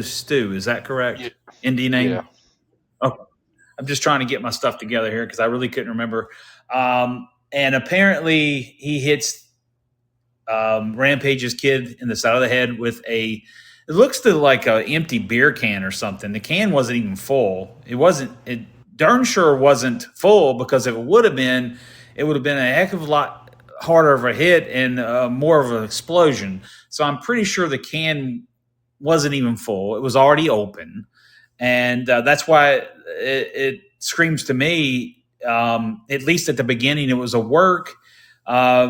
Stu. Is that Yeah, correct? Indie yeah. name? Oh, I'm just trying to get my stuff together here because I really couldn't remember. And apparently, he hits Rampage's kid in the side of the head with a. It looks to like an empty beer can or something. The can wasn't even full. It wasn't. It darn sure wasn't full because if it would have been, it would have been a heck of a lot harder of a hit and more of an explosion. So I'm pretty sure the can wasn't even full. It was already open, and that's why it screams to me. At least at the beginning, it was a work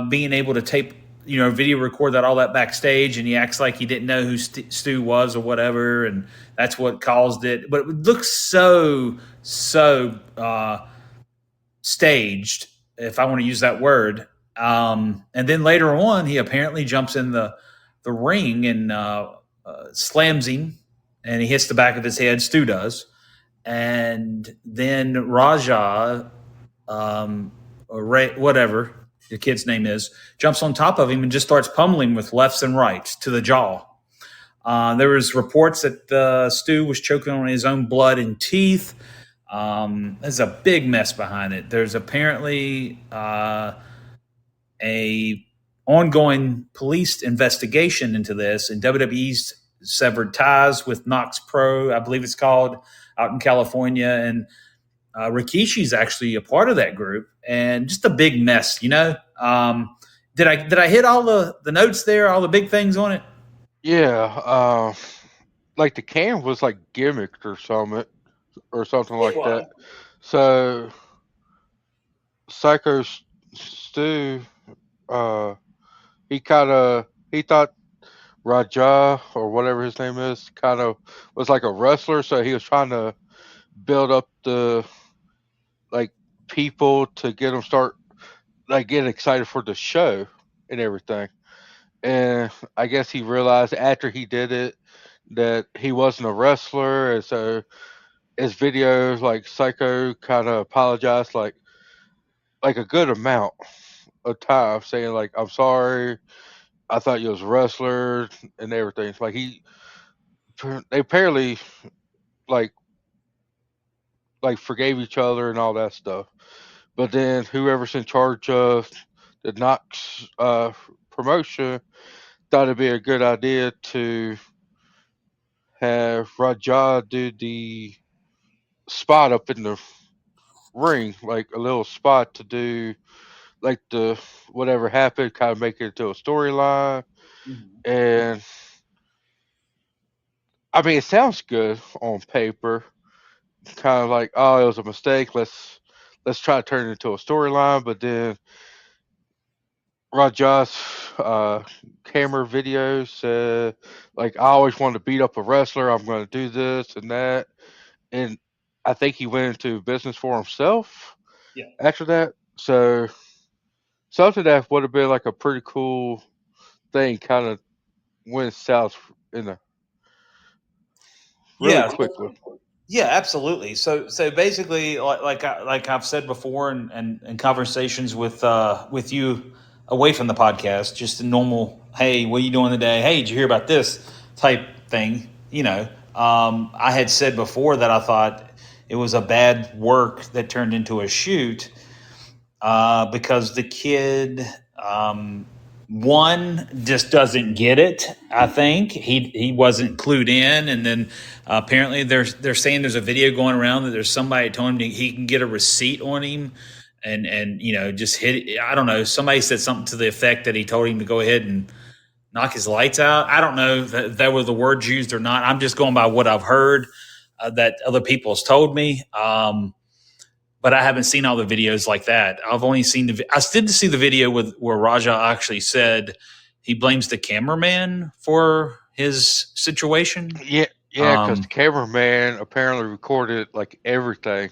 being able to tape, video record that all that backstage, and he acts like he didn't know who Stu was or whatever, and that's what caused it. But it looks so staged, if I want to use that word. And then later on, he apparently jumps in the ring and slams him, and he hits the back of his head. Stu does, and then Raja, or Ray, whatever the kid's name is, jumps on top of him and just starts pummeling with lefts and rights to the jaw. There was reports that Stu was choking on his own blood and teeth. There's a big mess behind it. There's apparently a ongoing police investigation into this, and WWE's severed ties with Knox Pro, I believe it's called, out in California, and Rikishi's actually a part of that group, and just a big mess. Did I hit all the notes there, all the big things on it? Yeah. Like the can was like gimmicked or something It like that. was. So Psycho Stu, uh, he thought Raja or whatever his name is kind of was like a wrestler, so he was trying to build up the like people to get them start like getting excited for the show and everything. And I guess he realized after he did it that he wasn't a wrestler, and so his videos like Psycho kind of apologized like a good amount of time, saying like I'm sorry, I thought you was a wrestler and everything. Like they apparently like like forgave each other and all that stuff. But then whoever's in charge of the Knox promotion thought it'd be a good idea to have Raja do the spot up in the ring, like a little spot to do like the whatever happened, kind of make it into a storyline. Mhm. And I mean, it sounds good on paper, kind of like, oh, it was a mistake. Let's try to turn it into a storyline. But then Raja's camera videos said, like, I always wanted to beat up a wrestler. I'm going to do this and that. And I think he went into business for himself Yeah. after that. So something that would have been like a pretty cool thing kind of went south in a really Yeah. quickly. Yeah, absolutely. So basically, like I've said before, and conversations with you away from the podcast, just a normal, hey, what are you doing today? Hey, did you hear about this type thing? I had said before that I thought it was a bad work that turned into a shoot, because the kid, one, just doesn't get it. I think he wasn't clued in, and then apparently they're saying there's a video going around that there's somebody told him he can get a receipt on him, and just hit it. I don't know. Somebody said something to the effect that he told him to go ahead and knock his lights out. I don't know if that were the words used or not. I'm just going by what I've heard, that other people has told me. But I haven't seen all the videos like that. I've only seen I did see the video with where Raja actually said he blames the cameraman for his situation. Yeah, yeah, because the Um, cameraman apparently recorded like everything.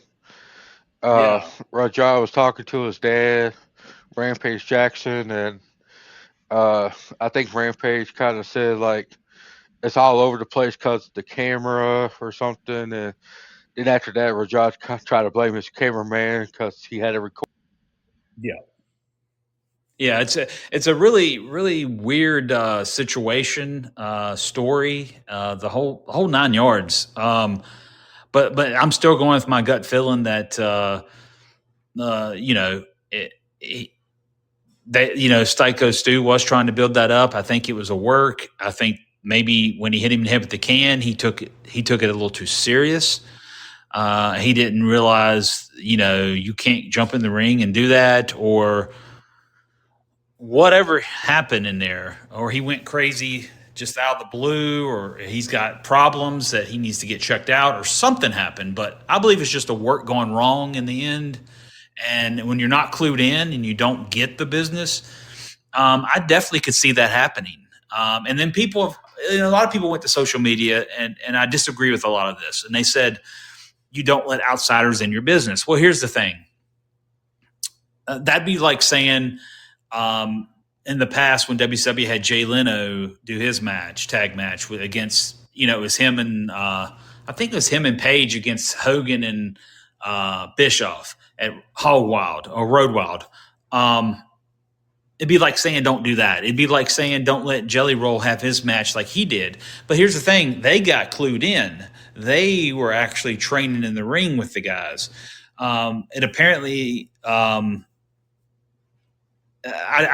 Uh, yeah, Raja was talking to his dad, Rampage Jackson, and uh, I think Rampage kind of said like it's all over the place because of the camera or something. And then after that, tried to blame his cameraman because he had to record. yeah. Yeah, it's a really really weird situation, story, the whole 9 yards. But I'm still going with my gut feeling that you know it, that Styko Stu was trying to build that up. I think it was a work. I think maybe when he hit him in the head with the can, he took it a little too serious. He didn't realize, you can't jump in the ring and do that, or whatever happened in there, or he went crazy just out of the blue, or he's got problems that he needs to get checked out, or something happened. But I believe it's just a work gone wrong in the end. And when you're not clued in and you don't get the business, I definitely could see that happening. And then a lot of people went to social media, and I disagree with a lot of this. And they said, you don't let outsiders in your business. Well, here's the thing. That'd be like saying, in the past when WCW had Jay Leno do his tag match against, it was him and I think it was him and Page against Hogan and Bischoff at Hog Wild or Road Wild. It'd be like saying don't do that. It'd be like saying don't let Jelly Roll have his match like he did. But here's the thing: they got clued in. They were actually training in the ring with the guys. And apparently, I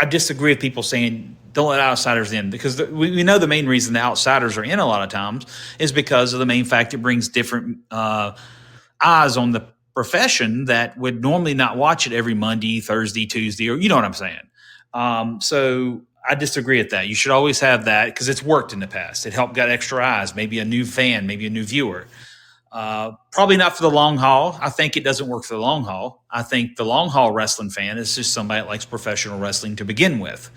disagree with people saying don't let outsiders in, because we know the main reason the outsiders are in a lot of times is because of the main fact it brings different eyes on the profession that would normally not watch it every Monday, Thursday, Tuesday, or you know what I'm saying. So I disagree with that. You should always have that because it's worked in the past. It helped got extra eyes, maybe a new fan, maybe a new viewer. Probably not for the long haul. I think it doesn't work for the long haul. I think the long haul wrestling fan is just somebody that likes professional wrestling to begin with.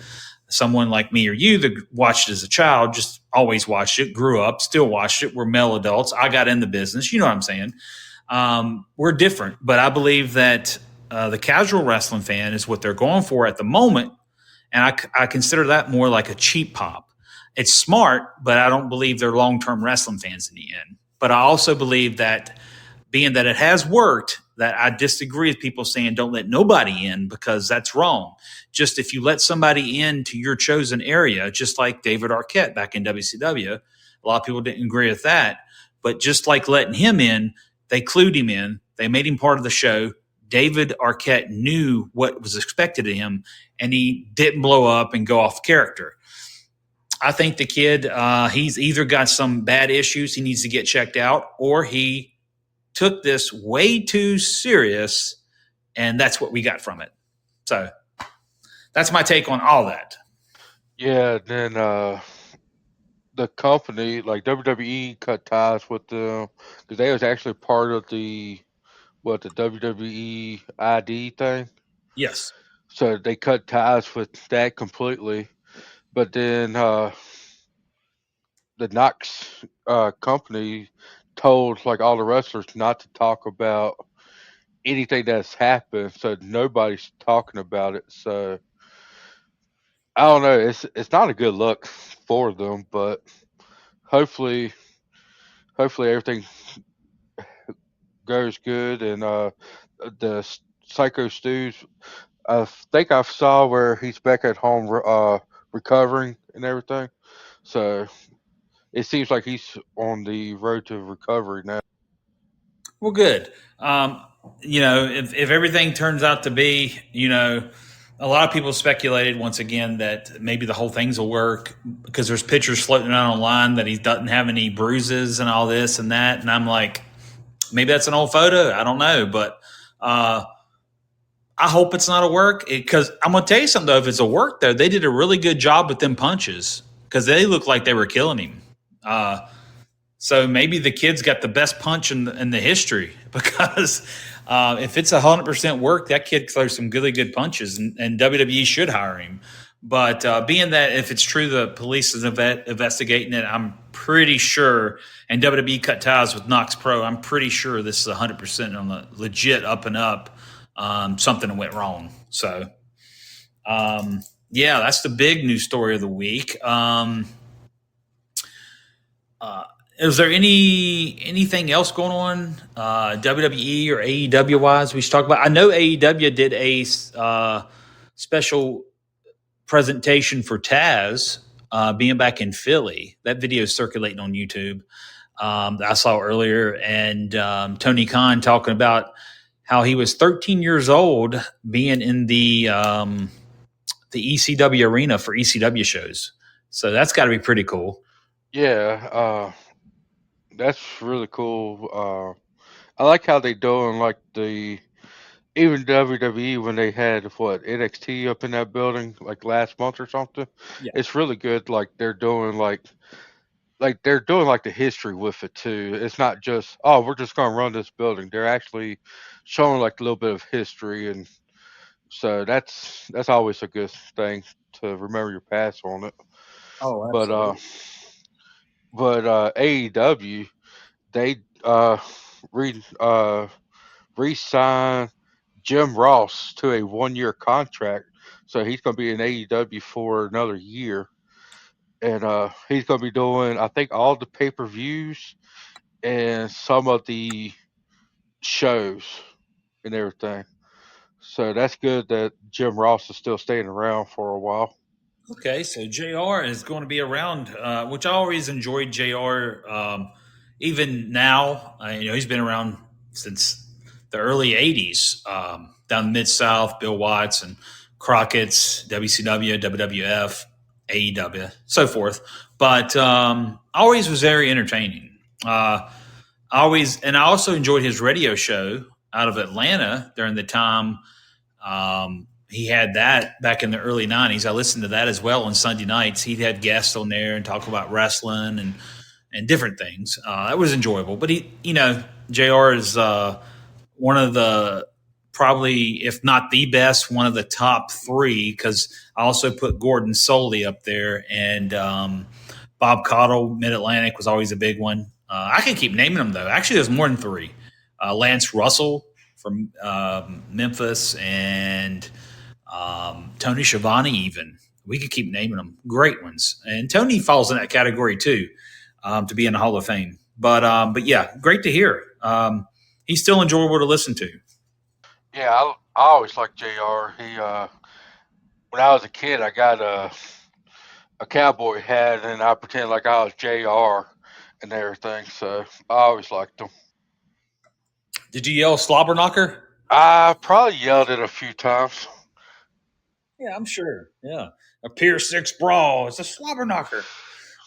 Someone like me or you that watched it as a child, just always watched it, grew up, still watched it. We're male adults. I got in the business. You know what I'm saying? We're different, but I believe that the casual wrestling fan is what they're going for at the moment. And I consider that more like a cheap pop. It's smart, but I don't believe they're long-term wrestling fans in the end. But I also believe that being that it has worked, that I disagree with people saying don't let nobody in, because that's wrong. Just if you let somebody into your chosen area, just like David Arquette back in WCW, a lot of people didn't agree with that. But just like letting him in, they clued him in. They made him part of the show. David Arquette knew what was expected of him, and he didn't blow up and go off character. I think the kid, he's either got some bad issues he needs to get checked out, or he took this way too serious, and that's what we got from it. So that's my take on all that. Yeah, then the company like WWE cut ties with them because they was actually part of the WWE ID thing. Yes. So they cut ties with that completely. But then the Knox company told like all the wrestlers not to talk about anything that's happened, so nobody's talking about it. So I don't know. It's not a good look for them, but hopefully everything goes good. And the Psycho Stews, I think I saw where he's back at home recovering and everything. So it seems like he's on the road to recovery now. Well, good. If everything turns out to be, a lot of people speculated once again that maybe the whole thing's will work because there's pictures floating around online that he doesn't have any bruises and all this and that. And I'm like, maybe that's an old photo. I don't know. But I hope it's not a work, because I'm going to tell you something, though. If it's a work, though, they did a really good job with them punches because they looked like they were killing him. So maybe the kid's got the best punch in the history because if it's 100% work, that kid throws some really good punches, and WWE should hire him. But being that if it's true the police is investigating it, I'm pretty sure, and WWE cut ties with Knox Pro, I'm pretty sure this is 100% on the legit up and up. Something went wrong. So, yeah, that's the big news story of the week. Is there anything else going on WWE or AEW wise we should talk about? I know AEW did a special presentation for Taz being back in Philly. That video is circulating on YouTube. That I saw earlier, and Tony Khan talking about how he was 13 years old being in the ECW arena for ECW shows. So that's got to be pretty cool. Yeah, that's really cool. I like how they doing like the even WWE when they had what NXT up in that building like last month or something. Yeah. It's really good. Like they're doing like the history with it too. It's not just oh we're just gonna run this building. They're actually showing like a little bit of history, and so that's always a good thing to remember your past on it. Oh, But absolutely. AEW they re re-signed Jim Ross to a 1 year contract, so he's gonna be in AEW for another year, and he's gonna be doing I think all the pay-per-views and some of the shows and everything. So that's good that Jim Ross is still staying around for a while. Okay, so JR is going to be around, which I always enjoyed JR. Even now, he's been around since the early '80s, down the mid South. Bill Watts and Crockett's, WCW, WWF, AEW, so forth. But always was very entertaining. I also enjoyed his radio show out of Atlanta during the time he had that back in the early '90s. I listened to that as well on Sunday nights. He had guests on there and talk about wrestling and different things. That was enjoyable. But Jr. is one of the probably, if not the best, one of the top three. Because I also put Gordon Soley up there, and Bob Caudle, Mid Atlantic, was always a big one. I can keep naming them though. Actually, there's more than three. Lance Russell from Memphis, and Tony Schiavone, even. We could keep naming them. Great ones. And Tony falls in that category too, to be in the Hall of Fame. But yeah, great to hear. He's still enjoyable to listen to. Yeah, I always liked Jr. He when I was a kid, I got a cowboy hat and I pretended like I was Jr. and everything. So I always liked him. Did you yell slobber knocker? I probably yelled it a few times. Yeah, I'm sure. Yeah. A Pier 6 brawl. It's a slobber knocker.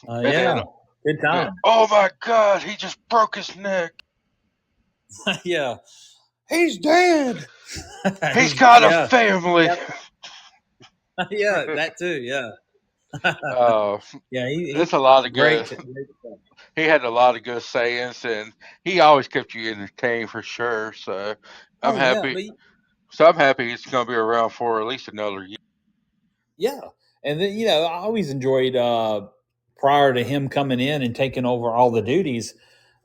And Yeah. then, Good then, time. oh my God, he just broke his neck. Yeah. He's dead. He's got a Yeah. family. Yeah, that too. Yeah. uh, Yeah, it's a lot he of great. good. Great stuff. He had a lot of good sayings, and he always kept you entertained for sure. So I'm Oh yeah, happy. but So I'm happy he's going to be around for at least another year. yeah, and then I always enjoyed prior to him coming in and taking over all the duties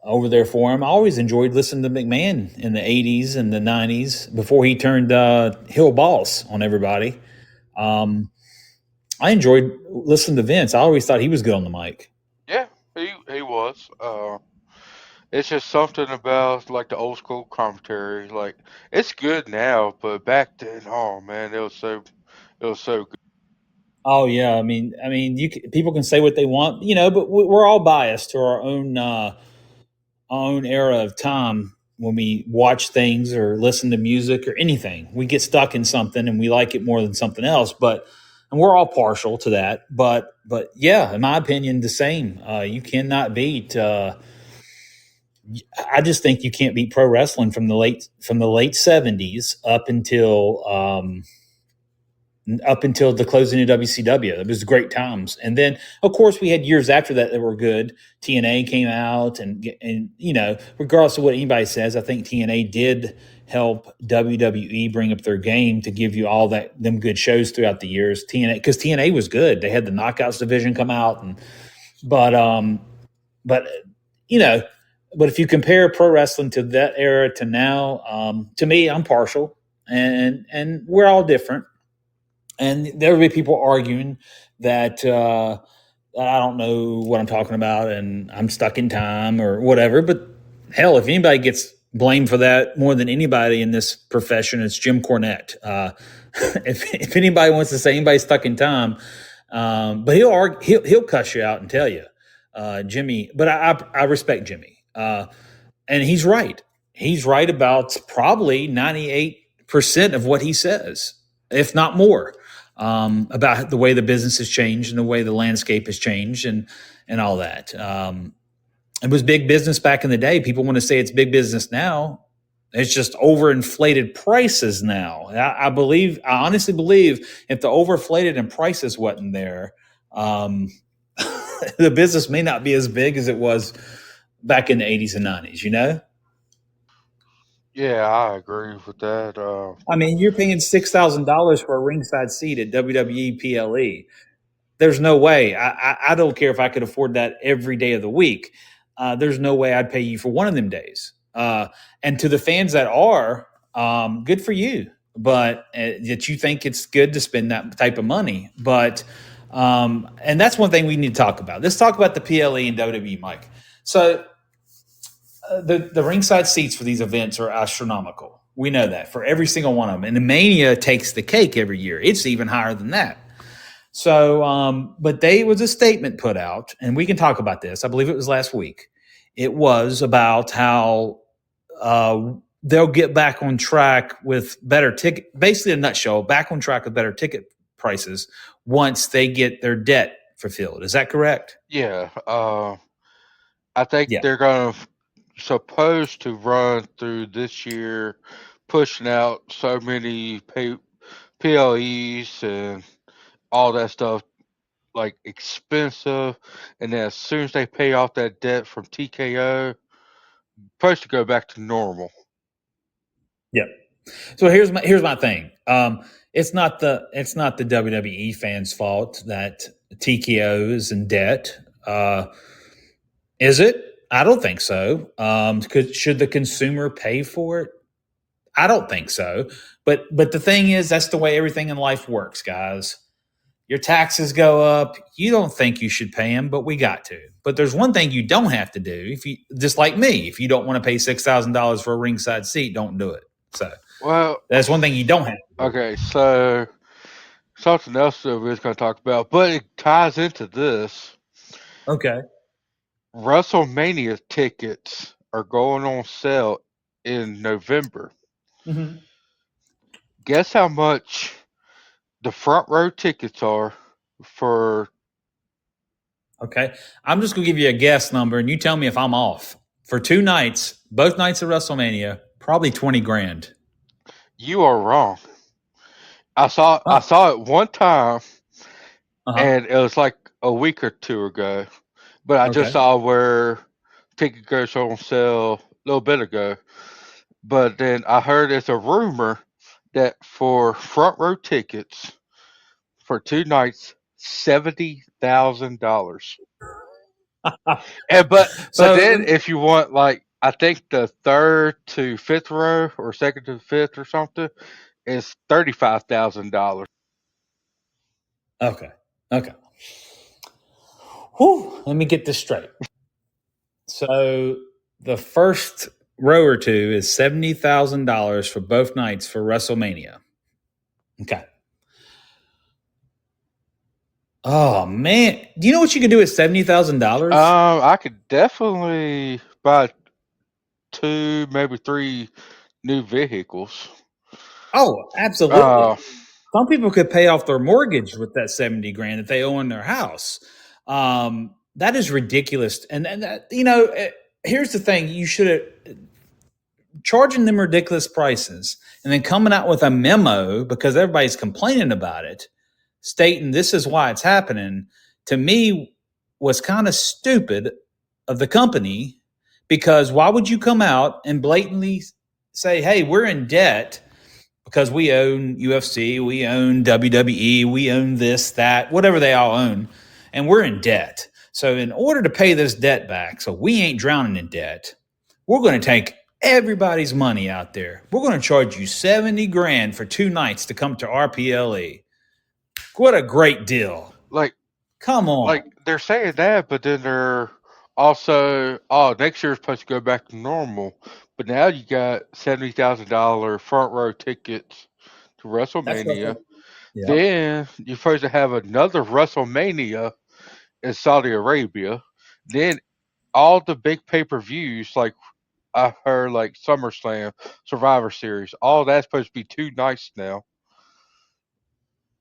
over there for him. I always enjoyed listening to McMahon in the '80s and the '90s before he turned Hill boss on everybody. Um, I enjoyed listening to Vince. I always thought he was good on the mic. Yeah, he was. It's just something about like the old school commentary. Like it's good now, but back then, oh man, it was so good. Oh yeah, people can say what they want, but we're all biased to our own era of time when we watch things or listen to music or anything. We get stuck in something and we like it more than something else, and we're all partial to that. But yeah, in my opinion, the same. You cannot beat. I just think you can't beat pro wrestling from the late '70s up until the closing of WCW. It was great times. And then, of course, we had years after that were good. TNA came out, and regardless of what anybody says, I think TNA did help WWE bring up their game to give you all them good shows throughout the years. TNA, because TNA was good. They had the Knockouts division come out, but but you know, but if you compare pro wrestling to that era to now, to me, I'm partial, and we're all different, and there will be people arguing that I don't know what I'm talking about and I'm stuck in time or whatever. But hell, if anybody gets blamed for that more than anybody in this profession, it's Jim Cornette. if anybody wants to say anybody stuck in time, but he'll cuss you out and tell you, Jimmy. But I respect Jimmy, and he's right. He's right about probably 98% of what he says, if not more, about the way the business has changed and the way the landscape has changed and all that. It was big business back in the day. People want to say it's big business now. It's just overinflated prices now. I honestly believe if the overinflated and prices wasn't there, um, the business may not be as big as it was back in the 80s and 90s, you know? Yeah, I agree with that. I mean, you're paying $6,000 for a ringside seat at WWE PLE. There's no way. I don't care if I could afford that every day of the week. There's no way I'd pay you for one of them days. And to the fans that are, good for you. But that you think it's good to spend that type of money. But and that's one thing we need to talk about. Let's talk about the PLE and WWE, Mike. So the ringside seats for these events are astronomical. We know that for every single one of them. And the Mania takes the cake every year. It's even higher than that. So, but they was a statement put out, and we can talk about this. I believe it was last week. It was about how they'll get back on track with better ticket. Basically, a nutshell, back on track with better ticket prices once they get their debt fulfilled. Is that correct? yeah, I think Yeah. they're gonna supposed to run through this year, pushing out so many PLEs and all that stuff, like expensive. And then as soon as they pay off that debt from TKO, supposed to go back to normal. Yeah. So here's my thing. It's not the WWE fans' fault that TKO is in debt. Is it? I don't think so. Should the consumer pay for it? I don't think so. But the thing is, that's the way everything in life works, guys. Your taxes go up. You don't think you should pay them, but we got to. But there's one thing you don't have to do. If you just like me, if you don't want to pay $6,000 for a ringside seat, don't do it. So Well, that's one thing you don't have to do. okay, so something else that we are going to talk about, but it ties into this. Okay. WrestleMania tickets are going on sale in November. Hmm. Guess how much the front row tickets are for? Okay. I'm just going to give you a guess number and you tell me if I'm off. For 2 nights, both nights of WrestleMania, probably 20 grand. You are wrong. I Oh, saw it one time, uh huh. and it was like a week or two ago. But I just Okay. saw where ticket goes on sale a little bit ago. But then I heard it's a rumor that for front row tickets for 2 nights, $70,000. And but So, then if you want, like, I think the third to fifth row or second to fifth or something is $35,000. okay. Okay. Whew, let me get this straight. So, the first row or two is $70,000 for both nights for WrestleMania. Okay. Oh, man. Do you know what you can do with $70,000? I could definitely buy two, maybe three new vehicles. Oh, absolutely. Uh, Some people could pay off their mortgage with that 70 grand if they own their house. That is ridiculous. And that, here's the thing you should have charging them ridiculous prices and then coming out with a memo because everybody's complaining about it, stating this is why it's happening, to me was kind of stupid of the company because why would you come out and blatantly say, hey, we're in debt because we own UFC, we own WWE, we own this, that, whatever they all own, and we're in debt. So, in order to pay this debt back, so we ain't drowning in debt, we're going to take everybody's money out there. We're going to charge you 70 grand for 2 nights to come to RPLE. What a great deal. like Come like on. they're saying that, but then they're also, oh, next year's supposed to go back to normal. But now you got $70,000 front row tickets to That's WrestleMania. Wrestle. Yep. Then you're supposed to have another WrestleMania in Saudi Arabia. Then all the big pay per views, like I heard, like SummerSlam, Survivor Series, all that's supposed to be 2 nights now.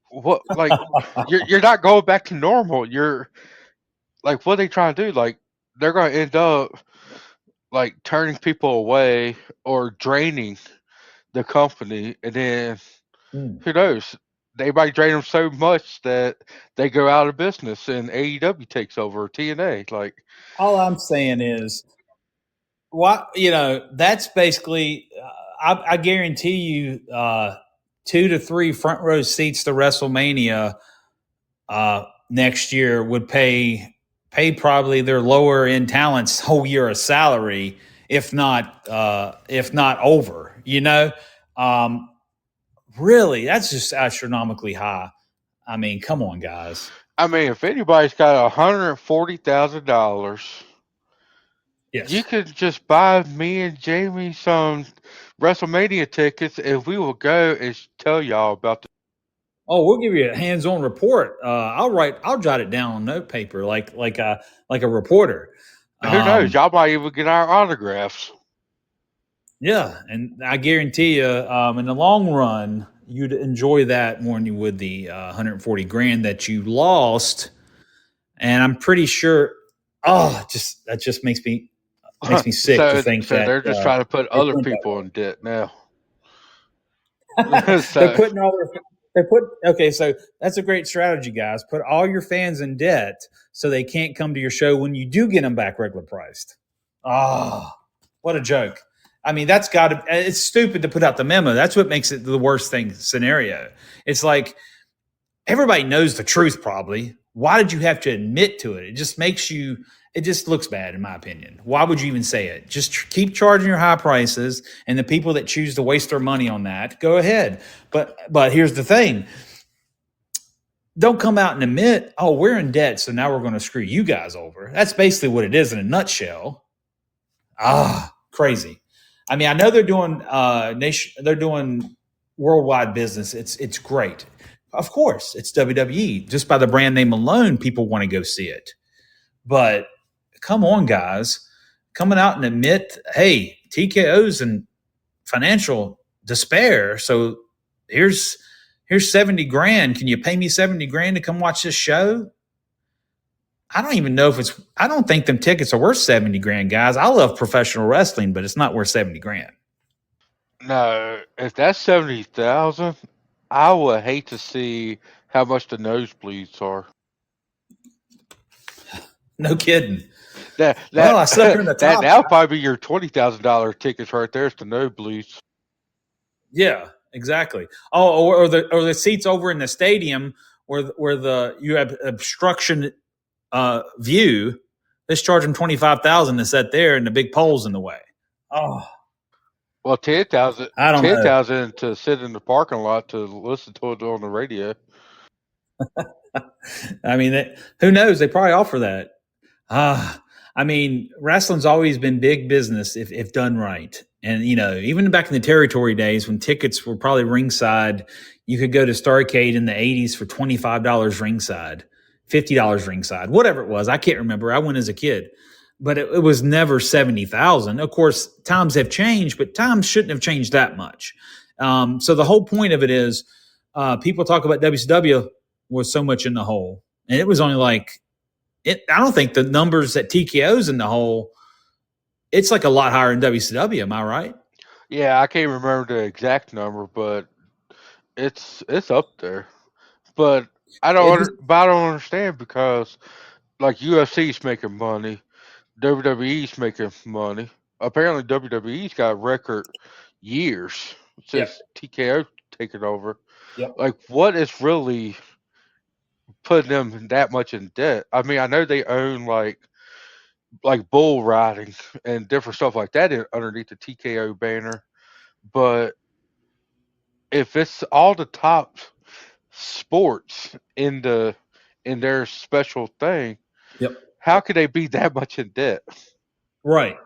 What, like, you're not going back to normal. You're like, what are they trying to do? Like, they're going to end up like turning people away or draining the company, and then Mm. who knows? They might drain them so much that they go out of business and AEW takes over, TNA. Like, All I'm saying is, what that's basically. I guarantee you, 2 to 3 front row seats to WrestleMania next year would pay probably their lower end talents whole year of salary, if not over. Um, really, that's just astronomically high. I mean, come on, guys. I mean, if anybody's got $140,000, you Yes. could just buy me and Jamie some WrestleMania tickets, and we will go and tell y'all about the. Oh, we'll give you a hands-on report. I'll jot it down on note paper, like a reporter. Who knows? Um, Y'all might even get our autographs. yeah, and I guarantee you, in the long run, you'd enjoy that more than you would the 140 grand that you lost. And I'm pretty sure. Oh, just that just makes me sick to so, think so that they're just trying to put they other think people in debt now. that. They're So, putting all their. They put okay, so that's a great strategy, guys. Put all your fans in debt so they can't come to your show when you do get them back regular priced. Ah, what a joke! I mean, that's got to. It's stupid to put out the memo. That's what makes it the worst thing scenario. It's like everybody knows the truth probably. Why did you have to admit to it? It just makes you, it just looks bad in my opinion. Why would you even say it? Just keep charging your high prices, and the people that choose to waste their money on that, go ahead. But here's the thing. Don't come out and admit, "Oh, we're in debt, so now we're going to screw you guys over." That's basically what it is in a nutshell. Crazy. I mean, I know they're doing worldwide business. It's great. Of course, it's WWE. Just by the brand name alone, people want to go see it. But come on, guys, coming out and admit, hey, TKO's in financial despair. So here's 70 grand. Can you pay me 70 grand to come watch this show? I don't even know if it's. I don't think them tickets are worth 70 grand, guys. I love professional wrestling, but it's not worth 70 grand. no, if that's 70,000, I would hate to see how much the nosebleeds are. No kidding. That Well, that I slept in the that top. now probably be your $20,000 tickets right there. It's the nosebleeds. Yeah, exactly. Oh, or the seats over in the stadium where the you have obstruction view. Let's charge them 25,000 to sit there, and the big poles in the way. Oh, Well, 10,000, I don't ten know. thousand to sit in the parking lot to listen to it on the radio. I mean, who knows? They probably offer that. I mean, wrestling's always been big business if done right. And even back in the territory days when tickets were probably ringside, you could go to Starcade in the '80s for $25 ringside, $50 ringside, whatever it was. I can't remember. I went as a kid, but it was never 70,000. Of course, times have changed, but times shouldn't have changed that much. So the whole point of it is, people talk about WCW was so much in the hole, and it was only like it. I don't think the numbers that TKO's in the hole. It's like a lot higher in WCW. Am I right? Yeah, I can't remember the exact number, but it's up there. But It just I don't understand because like UFC's making money, WWE's making money. Apparently WWE's got record years Yep. since TKO taken over. Yep. Like, what is really putting them that much in debt? I mean, I know they own like bull riding and different stuff like that underneath the TKO banner, but if it's all the top sports in their special thing, Yep. how could they be that much in debt? Right.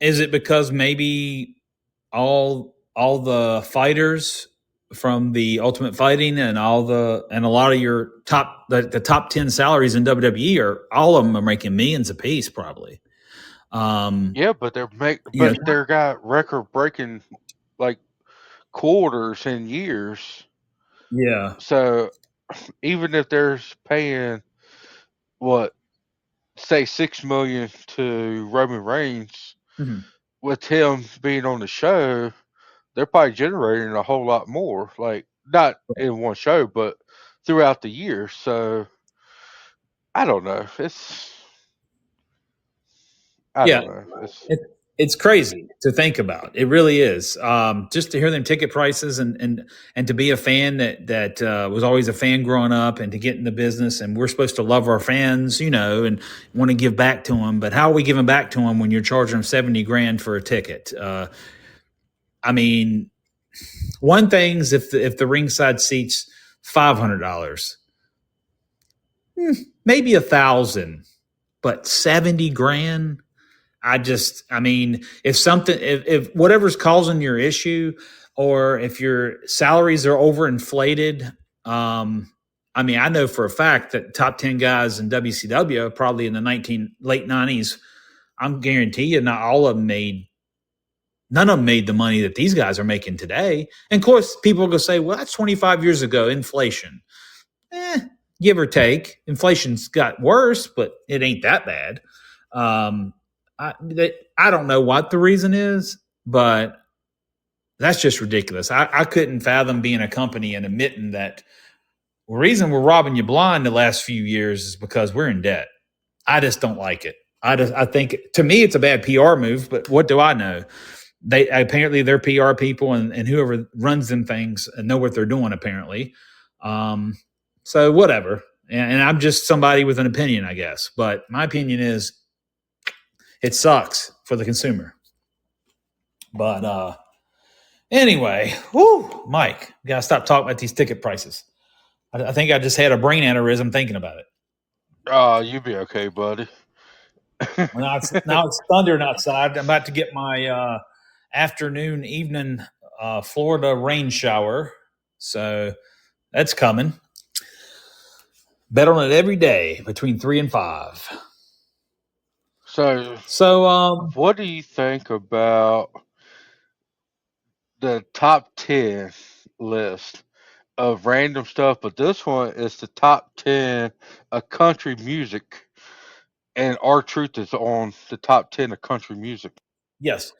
Is it because maybe all the fighters from the Ultimate Fighting and a lot of your the top 10 salaries in WWE are all of them are making millions apiece probably. Um, Yeah, you know, they're got record breaking like quarters and years. yeah. So even if they're paying what, say 6 million to Roman Reigns, Mhm. with him being on the show, they're probably generating a whole lot more. Like not in one show, but throughout the year. So I don't know. I Yeah, don't know. It's it, it's crazy to think about. It really is. Just to hear them ticket prices and to be a fan that was always a fan growing up, and to get in the business. And we're supposed to love our fans, and want to give back to them. But how are we giving back to them when you're charging them 70 grand for a ticket? I mean, one thing's if the ringside seats $500, maybe 1,000, but 70 grand. I mean, if whatever's causing your issue, or if your salaries are overinflated, I mean, I know for a fact that top 10 guys in WCW, probably in the late 90s, I'm guarantee you not all of them none of them made the money that these guys are making today. And of course, people are going to say, well, that's 25 years ago, inflation. Eh, give or take. Inflation's got worse, but it ain't that bad. Um, I don't know what the reason is, but that's just ridiculous. I couldn't fathom being a company and admitting that the reason we're robbing you blind the last few years is because we're in debt. I just don't like it. I think to me it's a bad PR move, but what do I know? They apparently they're PR people, and whoever runs them things know what they're doing apparently. Um, so whatever. And I'm just somebody with an opinion, I guess. But my opinion is it sucks for the consumer. But anyway, whoo, Mike, we gotta stop talking about these ticket prices. I think I just had a brain aneurysm thinking about it. you be okay, buddy. Well, now it's thundering outside. I'm about to get my afternoon, evening Florida rain shower. So that's coming. Bet on it every day between 3 and 5. So So what do you think about the top 10 list of random stuff? But this one is the top 10 of country music, and our truth is on the top 10 of country music. yes,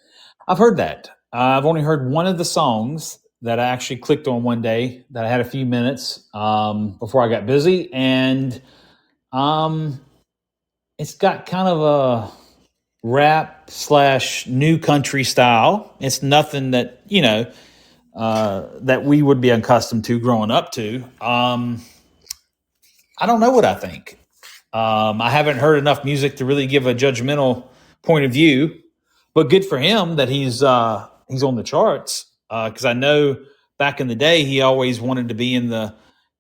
I've heard that. I've only heard one of the songs that I actually clicked on one day that I had a few minutes before I got busy, and um, it's got kind of a rap slash new country style. It's nothing that that we would be accustomed to growing up to. I don't know what I think. I haven't heard enough music to really give a judgmental point of view, but good for him that he's on the charts. Because I know back in the day he always wanted to be in the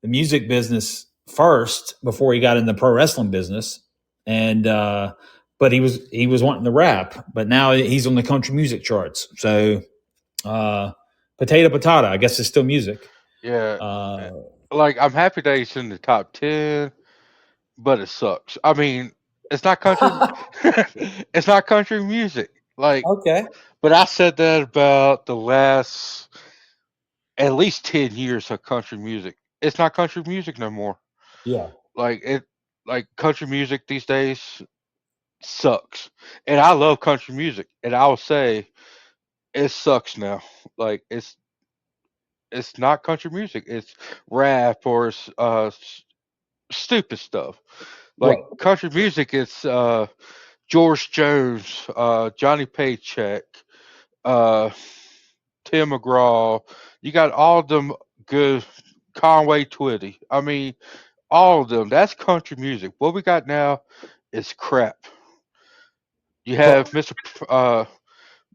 music business first before he got in the pro wrestling business, and but he was wanting to rap, but now he's on the country music charts. So uh, potato potato, I guess it's still music. Yeah. Uh, eh, Like, I'm happy that he's in the top 10, but it sucks. I mean, it's not country. It's not country music. Like, okay. but I said that about the last at least 10 years of country music. It's not country music no more. Yeah. Like it like country music these days sucks. And I love country music, and I will say it sucks now. Like it's not country music. It's rap or it's stupid stuff. Right. Like country music is George Jones, Johnny Paycheck, uh Tim McGraw. You got all of them good, Conway Twitty. I mean, all of them. That's country music. What we got now is crap. You Well, have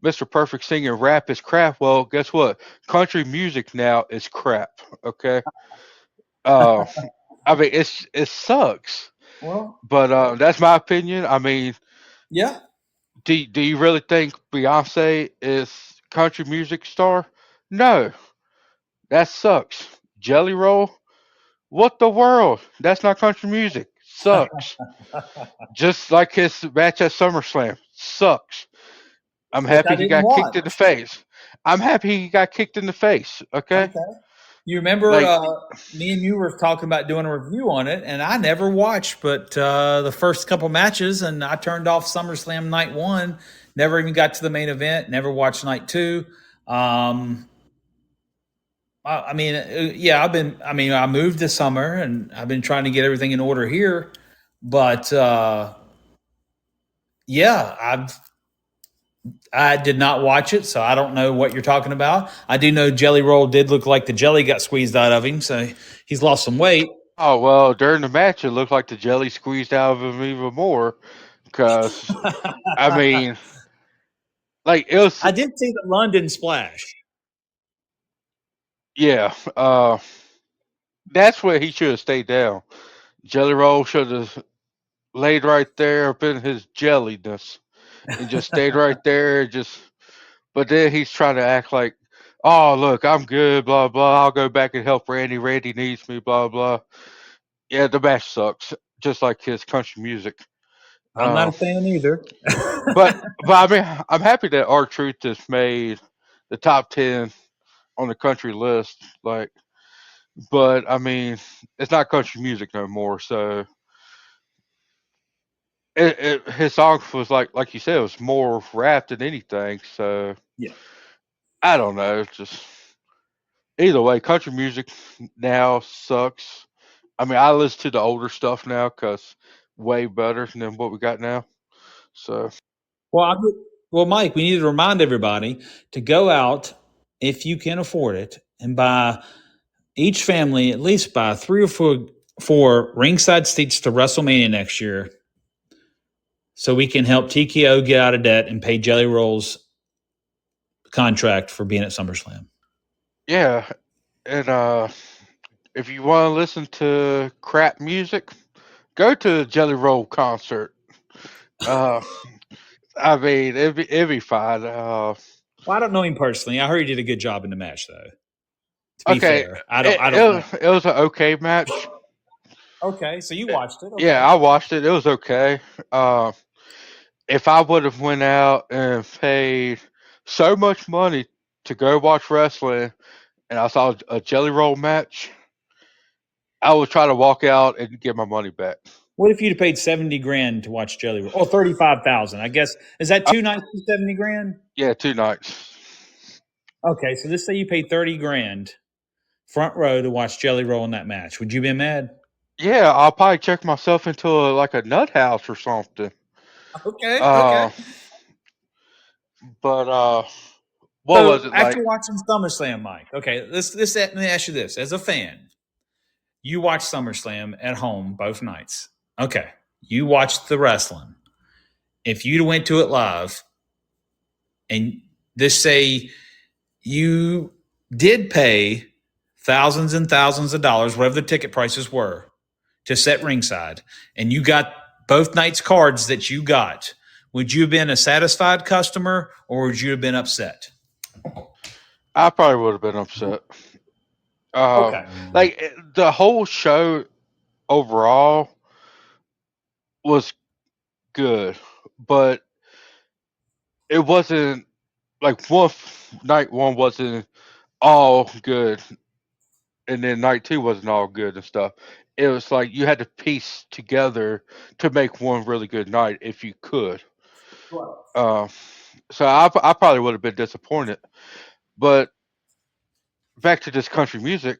Mr. Perfect singing rap is crap. Well, guess what? Country music now is crap. Okay. Uh, I mean, it sucks. well, But that's my opinion. I mean, yeah. do you really think Beyonce is country music star? No, That sucks. Jelly Roll? What the world? That's not country music. Sucks. Just like his match at SummerSlam. Sucks. I'm Which happy I he didn't got kicked in the watch. face. I'm happy he got kicked in the face. Okay? Okay. You remember Like, me and you were talking about doing a review on it, and I never watched but the first couple matches, and I turned off SummerSlam night one. Never even got to the main event. Never watched night two. Um, I mean, yeah, I've been. I mean, I moved this summer, and I've been trying to get everything in order here. But yeah, I did not watch it, so I don't know what you're talking about. I do know Jelly Roll did look like the jelly got squeezed out of him, so he's lost some weight. oh, well, during the match, it looked like the jelly squeezed out of him even more. Because, I mean, like, it was, I did see the London splash. yeah, that's where he should have stayed down. Jelly Roll should have laid right there up in his jelliness and just stayed right there. But then he's trying to act like, oh, look, I'm good, blah, blah. I'll go back and help Randy. Randy needs me, blah, blah. Yeah, the match sucks, just like his country music. I'm not Uh, a fan either. but I mean, I'm happy that our truth has made the top 10 on the country list. Like, but I mean, it's not country music no more. So his song was like you said, it was more rap than anything. So Yeah. I don't know. Just either way, country music now sucks. I mean, I listen to the older stuff now because way better than what we got now. So Well, well, Mike, we need to remind everybody to go out if you can afford it and buy each family at least buy three or four ringside seats to WrestleMania next year, so we can help TKO get out of debt and pay Jelly Roll's contract for being at SummerSlam. yeah, and if you want to listen to crap music, go to a Jelly Roll concert. Uh, I mean, it'd be fine. Well, I don't know him personally. I heard he did a good job in the match, though. To be Okay, fair, it, I don't know. it, it was an okay match. Okay, so you watched it. Yeah, Okay. I watched it. It was okay. If I would have went out and paid so much money to go watch wrestling, and I saw a Jelly Roll match, I would try to walk out and get my money back. What if you'd have paid 70 grand to watch Jelly Roll? Oh, 35,000. I guess is that Uh, 2 nights for 70 grand? yeah, 2 nights. Okay, so let's say you paid 30 grand front row to watch Jelly Roll in that match. Would you be mad? Yeah, I'll probably check myself into like a nut house or something. Okay, okay. Uh, but what was So it after like? watching SummerSlam, Mike, okay, let me ask you this: as a fan, you watch SummerSlam at home both nights. Okay, you watched the wrestling. If you went to it live, and this say you did pay thousands and thousands of dollars, whatever the ticket prices were, to set ringside, and you got both nights' cards that you got, would you have been a satisfied customer or would you have been upset? I probably would have been upset. Uh, Okay. the whole show overall was good, but it wasn't like night one wasn't all good, and then night two wasn't all good and stuff. It was like you had to piece together to make one really good night if you could. Right. Uh, so I probably would have been disappointed. But back to this country music,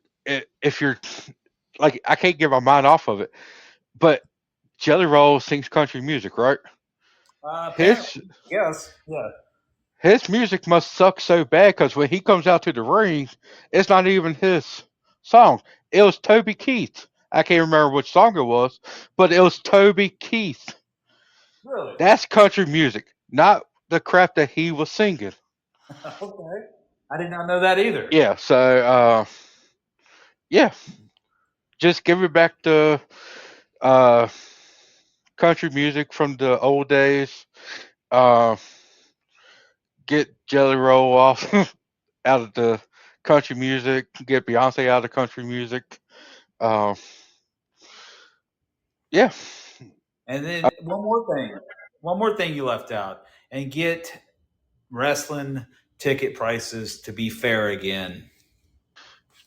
if you're like, I can't get my mind off of it. But Jelly Roll sings country music, right? His Apparently, yes. Yeah. his music must suck so bad because when he comes out to the ring, it's not even his song. It was Toby Keith. I can't remember which song it was, but it was Toby Keith. Really? That's country music, not the crap that he was singing. Okay. I did not know that either. Yeah, so yeah, just give it back to uh, country music from the old days. Uh, get Jelly Roll off out of the country music, get Beyonce out of country music. Uh, yeah, And then one more thing you left out, and get wrestling ticket prices to be fair again.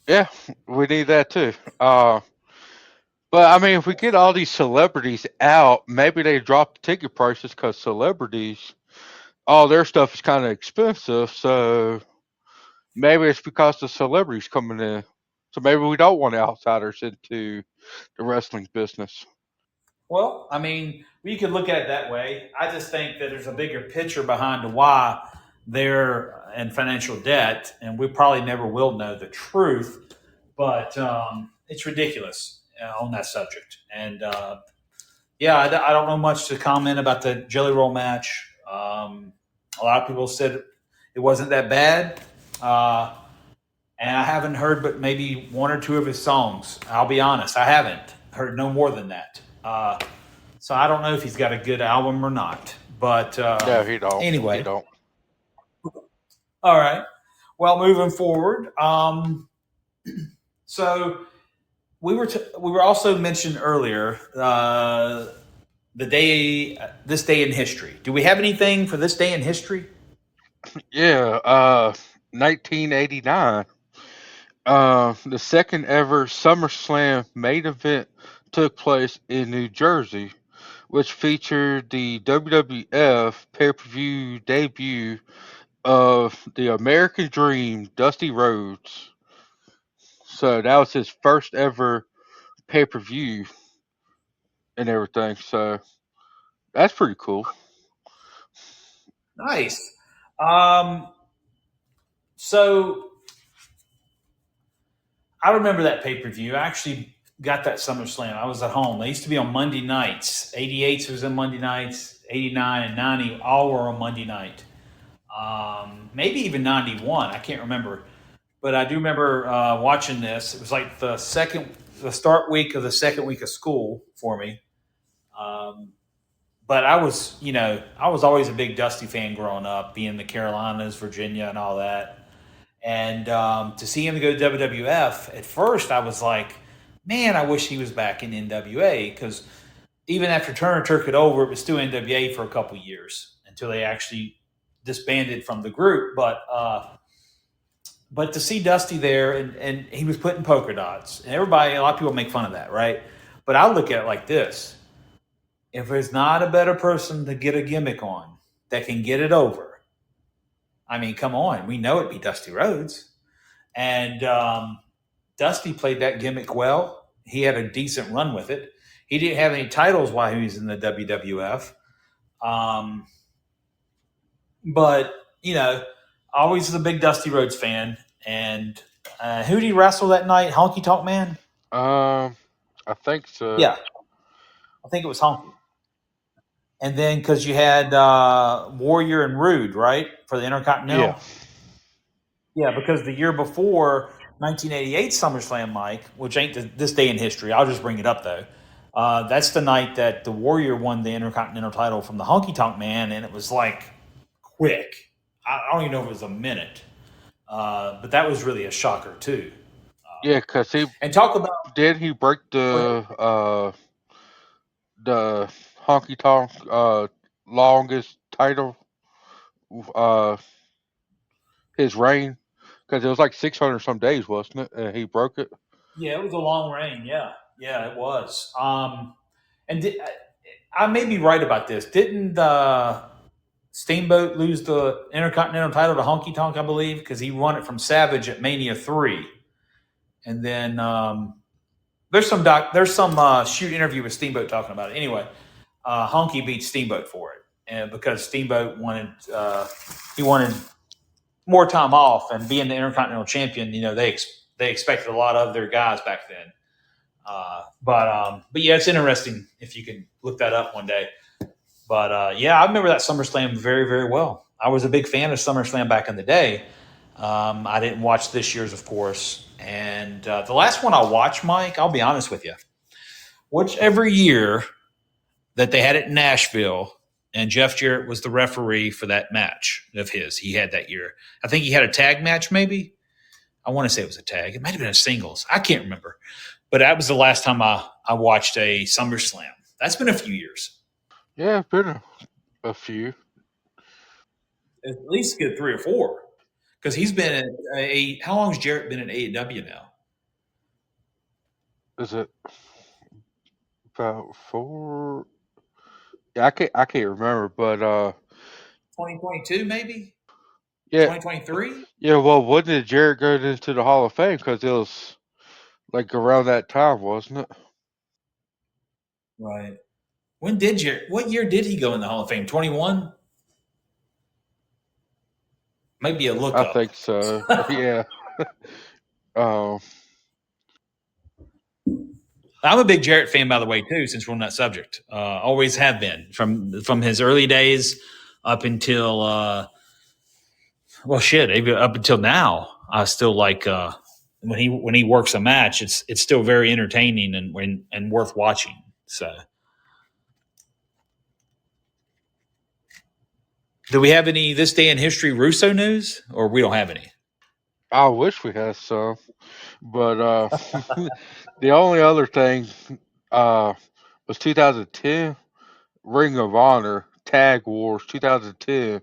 yeah, we need that too. But I mean, if we get all these celebrities out, maybe they drop the ticket prices because celebrities, all their stuff is kind of expensive. So maybe it's because the celebrities coming in. So maybe we don't want outsiders into the wrestling business. Well, I mean, we could look at it that way. I just think that there's a bigger picture behind why they're in financial debt, and we probably never will know the truth. But it's ridiculous on that subject. And yeah, I don't know much to comment about the Jelly Roll match. A lot of people said it wasn't that bad. And I haven't heard but maybe one or two of his songs. I'll be honest, I haven't heard no more than that. So I don't know if he's got a good album or not. But No, he don't. He anyway, don't. all right. Well, moving forward. So we were also mentioned earlier the day this day in history. Do we have anything for this day in history? Yeah. 1989. The second ever SummerSlam main event took place in New Jersey, which featured the WWF pay-per-view debut of the American Dream, Dusty Rhodes. So that was his first ever pay-per-view and everything. So that's pretty cool. Nice. Um, so I remember that pay per view. I actually got that SummerSlam. I was at home. They used to be on Monday nights. 88 was on Monday nights. 89 and 90 all were on Monday night. Maybe even 91. I can't remember. But I do remember watching this. It was like the start week of the second week of school for me. Um, but I was always a big Dusty fan growing up, being in the Carolinas, Virginia, and all that. And to see him go to WWF, at first I was like, man, I wish he was back in NWA because even after Turner took it over, it was still NWA for a couple years until they actually disbanded from the group. But to see Dusty there and he was putting polka dots, and a lot of people make fun of that, right? But I look at it like this: if there's not a better person to get a gimmick on that can get it over, I mean, come on, we know it'd be Dusty Rhodes. And Dusty played that gimmick well. He had a decent run with it. He didn't have any titles while he was in the WWF. Um, but, always was a big Dusty Rhodes fan. And who did he wrestle that night? Honky Tonk Man? Um, I think so. Yeah, I think it was Honky. And then because you had Warrior and Rude, right, for the Yeah. Intercontinental? Yeah, because the year before 1988 SummerSlam, Mike, which ain't this day in history, I'll just bring it up though. That's the night that the Warrior won the Intercontinental title from the Honky Tonk Man, and it was like quick. I don't even know if it was a minute, but that was really a shocker too. Yeah, cause And talk about he break go ahead. the honky tonk longest title uh his reign, because it was like 600 some days, wasn't it? And he broke it. Yeah, it was a long reign. Yeah, yeah, it was. And I may be right about this. Didn't Steamboat lose the Intercontinental title to Honky Tonk, I believe, because he won it from Savage at Mania 3. And then there's some shoot interview with Steamboat talking about it. Anyway, Honky beat Steamboat for it, and because Steamboat he wanted more time off, and being the Intercontinental Champion, they expected a lot of their guys back then. But yeah, it's interesting if you can look that up one day. But yeah, I remember that SummerSlam very, very well. I was a big fan of SummerSlam back in the day. I didn't watch this year's, of course. And the last one I watched, Mike, I'll be honest with you, whichever year that they had it in Nashville, and Jeff Jarrett was the referee for that match of his, he had that year. I think he had a tag match, maybe. I want to say it was a tag. It might have been a singles. I can't remember. But that was the last time I watched a SummerSlam. That's been a few years. Yeah, been a few. At least get three or four. Because he's been at how long has Jarrett been at AEW now? Is it about four? Yeah, I can't remember, but 2022 maybe? yeah, 2023? yeah. Well, when did Jarrett go into the Hall of Fame? Because it was like around that time, wasn't it? Right. When did Jarrett, what year did he go in the Hall of Fame? 21? Might be a I lookup. think so. Yeah. Um. I'm a big Jarrett fan, by the way, too. Since we're on that subject, always have been from his early days up until well, shit, even up until now. I still like when he works a match. It's still very entertaining and worth watching. So, do we have any this day in history Russo news, or we don't have any? I wish we had some, but the only other thing uh was 2010 Ring of Honor Tag Wars 2010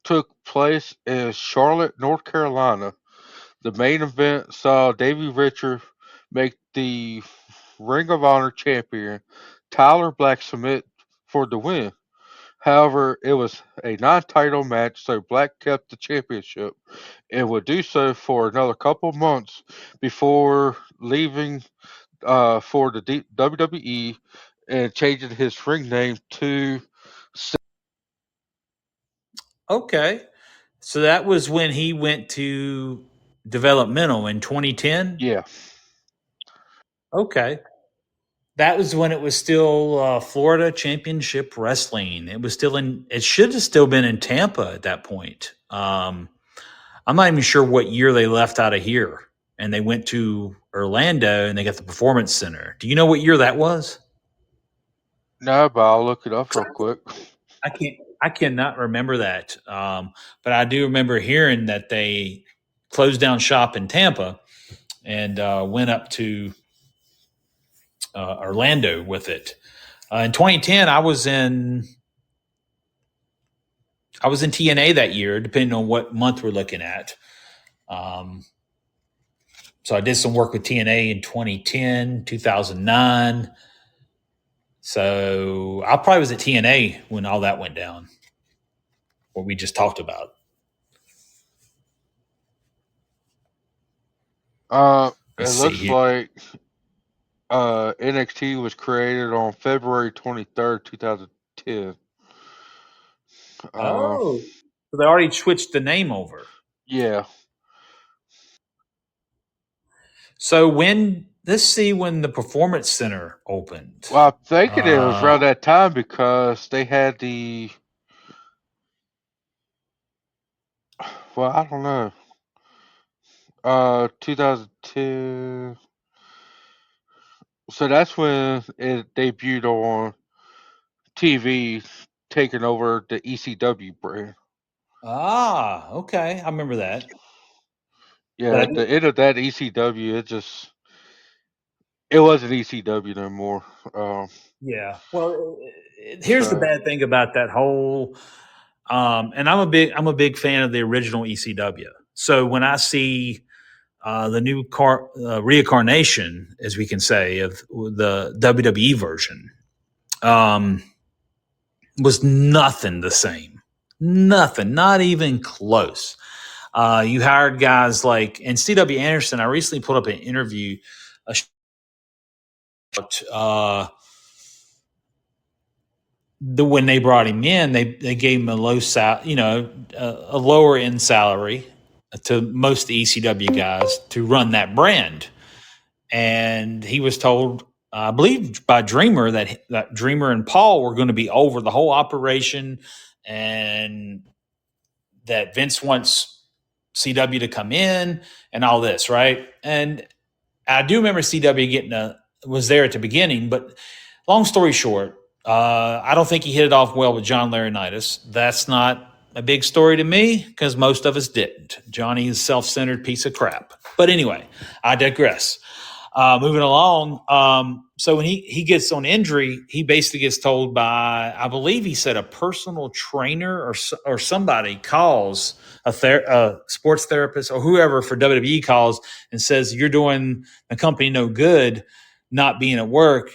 took place in Charlotte, North Carolina. The main event saw Davey Richard make the Ring of Honor champion Tyler Black submit for the win. However, it was a non-title match, so Black kept the championship and would do so for another couple months before leaving for the WWE and changing his ring name to. Okay, so that was when he went to developmental in 2010. Yeah. Okay, that was when it was still Florida Championship Wrestling. It was still in. It should have still been in Tampa at that point. I'm not even sure what year they left out of here, and they went to Orlando and they got the Performance Center. Do you know what year that was? No, but I'll look it up real quick. I can't. I cannot remember that, but I do remember hearing that they closed down shop in Tampa and went up to Orlando with it. In 2010, I was in TNA that year, depending on what month we're looking at. Um, so I did some work with TNA in 2010, 2009. So I probably was at TNA when all that went down, what we just talked about. It Let's see looks here. like NXT was created on February 23rd, 2010. Uh, Oh, so they already switched the name over. yeah. So let's see when the Performance Center opened. Well, I'm thinking it was Uh, around that time because they had well, I don't know, 2010. So that's when it debuted on TV, taking over the ECW brand. okay, I remember that. Yeah, But at the end of that ECW, it wasn't ECW no more. Um, yeah, well, here's the so bad thing about that whole. And I'm a big fan of the original ECW. So when I see the new reincarnation, as we can say, of the WWE version, um, was nothing the same. Nothing, not even close. You hired guys like, and CW Anderson. I recently put up an interview about when they brought him in. They gave him a a lower end salary to most of the ECW guys to run that brand. And he was told, I believe, by Dreamer that Dreamer and Paul were going to be over the whole operation, and that Vince wants CW to come in and all this, right? And I do remember CW was there at the beginning, but long story short, I don't think he hit it off well with John Laurinaitis. That's not a big story to me because most of us didn't. Johnny is a self-centered piece of crap. But anyway, I digress. Moving along. So when he gets on injury, he basically gets told by, I believe he said a personal trainer or somebody calls a sports therapist or whoever for WWE calls and says, you're doing the company no good not being at work.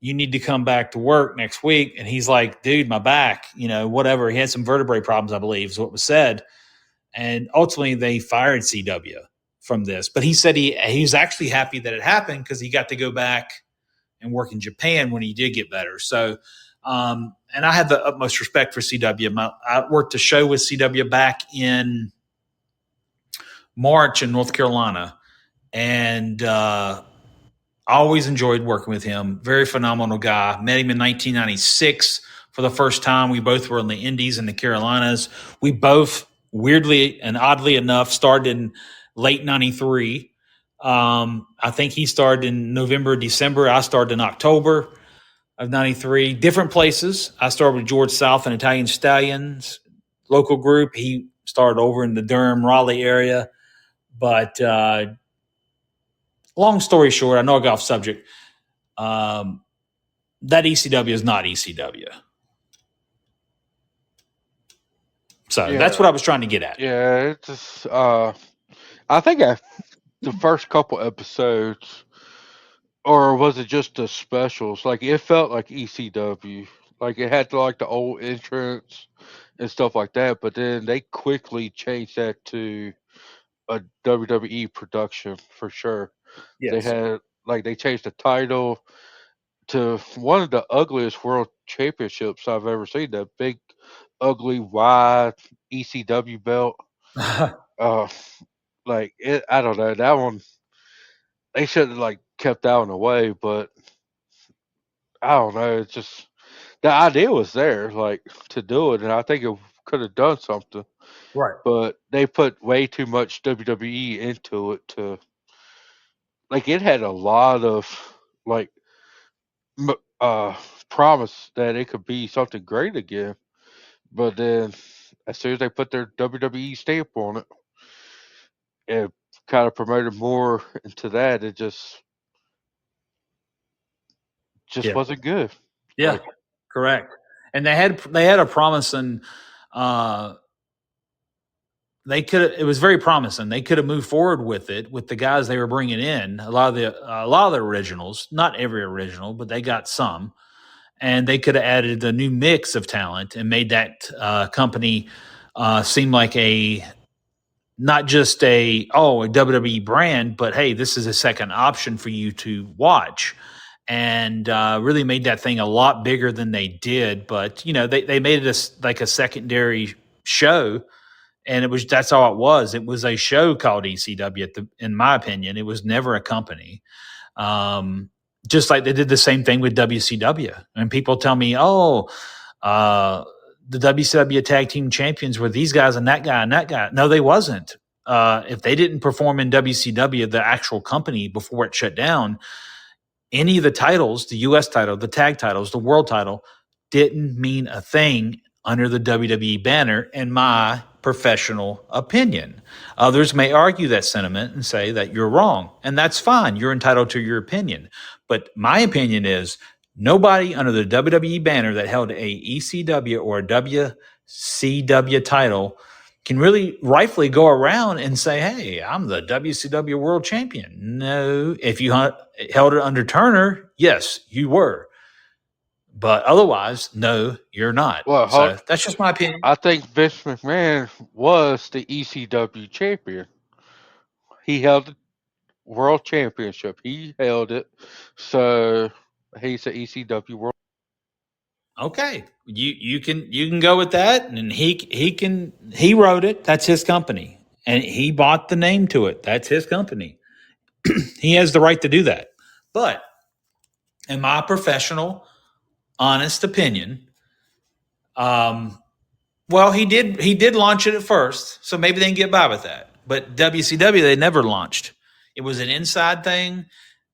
You need to come back to work next week. And he's like, dude, my back, whatever. He had some vertebrae problems, I believe is what was said. And ultimately they fired CW from this. But he said he was actually happy that it happened because he got to go back and work in Japan when he did get better. So, and I have the utmost respect for CW. I worked a show with CW back in March in North Carolina. And I always enjoyed working with him. Very phenomenal guy. Met him in 1996 for the first time. We both were in the Indies in the Carolinas. We both, weirdly and oddly enough, started in late 93. I think he started in November, December. I started in October of 93. Different places. I started with George South and Italian Stallions, local group. He started over in the Durham, Raleigh area. But long story short, I know I got off subject. That ECW is not ECW. So that's Yeah, what I was trying to get at. yeah. It's just, I think the first couple episodes, or was it just the specials? Like it felt like ECW. Like it had like the old entrance and stuff like that. But then they quickly changed that to a WWE production for sure. They Yes. had like they changed the title to one of the ugliest world championships I've ever seen. That big, ugly, wide ECW belt. Uh, like it, I don't know that one. They should have like kept that one away, but I don't know. It's just the idea was there, like to do it, and I think it could have done something. Right. But they put way too much WWE into it to like it had a lot of like m- uh promise that it could be something great again. But then as soon as they put their WWE stamp on it, it kind of promoted more into that. It just Yeah. wasn't good. Yeah. Like Correct. And they had a promise, and uh, they could. It was very promising. They could have moved forward with it with the guys they were bringing in. A lot of the originals, not every original, but they got some, and they could have added a new mix of talent and made that company seem like a not just a WWE brand, but hey, this is a second option for you to watch, and really made that thing a lot bigger than they did. But they made it like a secondary show, and that's all it was. It was a show called ECW. In my opinion, it was never a company. Um, just like they did the same thing with WCW. And people tell me, uh, the WCW tag team champions were these guys and that guy and that guy. No, they wasn't. If they didn't perform in WCW, the actual company, before it shut down, any of the titles, the US title, the tag titles, the world title, didn't mean a thing under the WWE banner, in my professional opinion. Others may argue that sentiment and say that you're wrong, and that's fine. You're entitled to your opinion. But my opinion is nobody under the WWE banner that held a ECW or a WCW title can really rightfully go around and say, hey, I'm the WCW world champion. No, if you held it under Turner, yes, you were. But otherwise, no, you're not. well, So that's just my opinion. I think Vince McMahon was the ECW champion. He held the world championship. He held it, so he's the ECW world. Okay, you can go with that, and he wrote it. That's his company, and he bought the name to it. That's his company. He has the right to do that. But in my professional, honest opinion, um, well, he did launch it at first, so maybe they can get by with that. But WCW they never launched. It was an inside thing.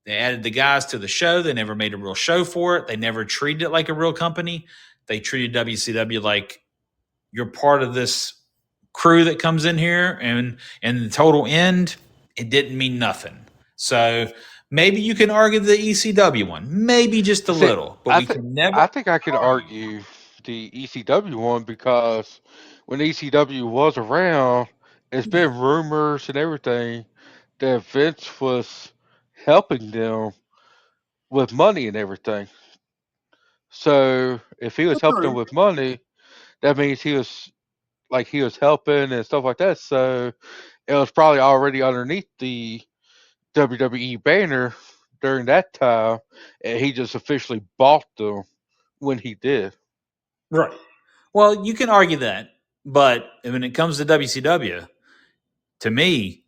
They added the guys to the show. They never made a real show for it. They never treated it like a real company. They treated WCW like you're part of this crew that comes in here, and the total end, it didn't mean nothing. So maybe you can argue the ECW one, maybe just a See, little, but I we think can never I think I could argue. argue the ECW one because when ECW was around, it's been rumors and everything that Vince was helping them with money and everything. So if he was helping them True. with money, that means he was helping and stuff like that. So it was probably already underneath the WWE banner during that time, and he just officially bought them when he did. Right. Well, you can argue that, but when it comes to WCW, to me,